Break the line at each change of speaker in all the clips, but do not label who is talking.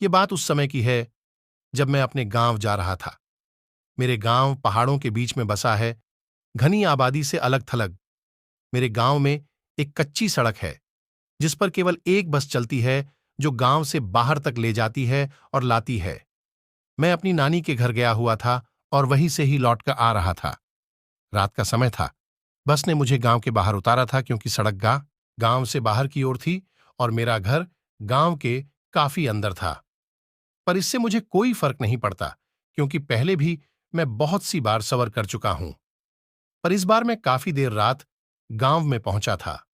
ये बात उस समय की है जब मैं अपने गांव जा रहा था। मेरे गांव पहाड़ों के बीच में बसा है, घनी आबादी से अलग थलग। मेरे गांव में एक कच्ची सड़क है जिस पर केवल एक बस चलती है जो गांव से बाहर तक ले जाती है और लाती है। मैं अपनी नानी के घर गया हुआ था और वहीं से ही लौटकर आ रहा था। रात का समय था। बस ने मुझे गांव के बाहर उतारा था क्योंकि सड़क गांव से बाहर की ओर थी और मेरा घर गांव के काफी अंदर था। पर इससे मुझे कोई फर्क नहीं पड़ता क्योंकि पहले भी मैं बहुत सी बार सफर कर चुका हूं। पर इस बार मैं काफी देर रात गांव में पहुंचा था।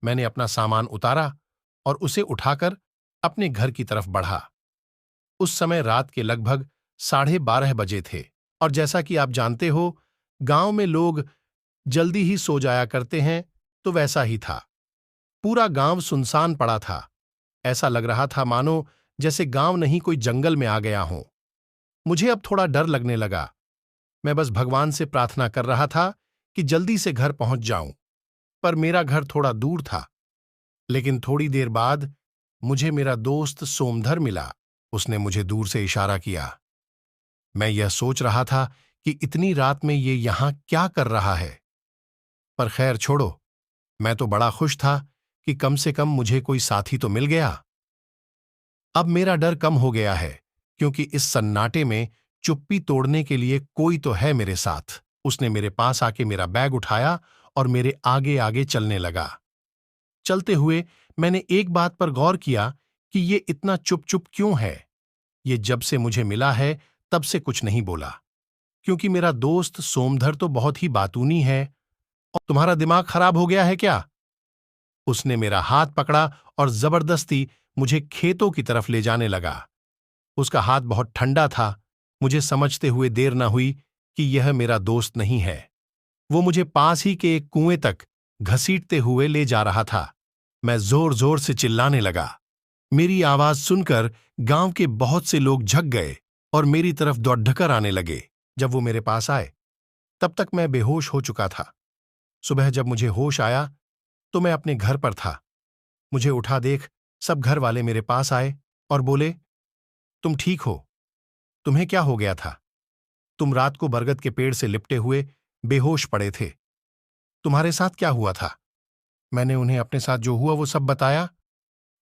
मैंने अपना सामान उतारा और उसे उठाकर अपने घर की तरफ बढ़ा। उस समय रात के लगभग 12:30 बजे थे और जैसा कि आप जानते हो, गांव में लोग जल्दी ही सो जाया करते हैं, तो वैसा ही था। पूरा गांव सुनसान पड़ा था। ऐसा लग रहा था मानो जैसे गांव नहीं कोई जंगल में आ गया हो। मुझे अब थोड़ा डर लगने लगा। मैं बस भगवान से प्रार्थना कर रहा था कि जल्दी से घर पहुंच जाऊं। पर मेरा घर थोड़ा दूर था। लेकिन थोड़ी देर बाद मुझे मेरा दोस्त सोमधर मिला। उसने मुझे दूर से इशारा किया। मैं यह सोच रहा था कि इतनी रात में ये यहां क्या कर रहा है। पर खैर छोड़ो, मैं तो बड़ा खुश था कि कम से कम मुझे कोई साथी तो मिल गया। अब मेरा डर कम हो गया है क्योंकि इस सन्नाटे में चुप्पी तोड़ने के लिए कोई तो है मेरे साथ। उसने मेरे पास आके मेरा बैग उठाया और मेरे आगे आगे चलने लगा। चलते हुए मैंने एक बात पर गौर किया कि ये इतना चुप चुप क्यों है। ये जब से मुझे मिला है तब से कुछ नहीं बोला, क्योंकि मेरा दोस्त सोमधर तो बहुत ही बातूनी है। और तुम्हारा दिमाग खराब हो गया है क्या? उसने मेरा हाथ पकड़ा और जबरदस्ती मुझे खेतों की तरफ ले जाने लगा। उसका हाथ बहुत ठंडा था। मुझे समझते हुए देर न हुई कि यह मेरा दोस्त नहीं है। वो मुझे पास ही के एक कुएं तक घसीटते हुए ले जा रहा था। मैं जोर जोर से चिल्लाने लगा। मेरी आवाज सुनकर गांव के बहुत से लोग झक गए और मेरी तरफ दौड़कर आने लगे। जब वो मेरे पास आए तब तक मैं बेहोश हो चुका था। सुबह जब मुझे होश आया तो मैं अपने घर पर था। मुझे उठा देख सब घर वाले मेरे पास आए और बोले, तुम ठीक हो? तुम्हें क्या हो गया था? तुम रात को बरगद के पेड़ से लिपटे हुए बेहोश पड़े थे। तुम्हारे साथ क्या हुआ था? मैंने उन्हें अपने साथ जो हुआ वो सब बताया।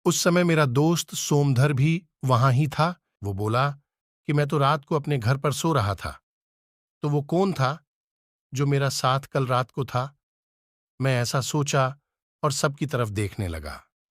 उस समय मेरा दोस्त सोमधर भी वहां ही था। वो बोला कि मैं तो रात को अपने घर पर सो रहा था। तो वो कौन था जो मेरा साथ कल रात को था? मैं ऐसा सोचा और सबकी तरफ देखने लगा।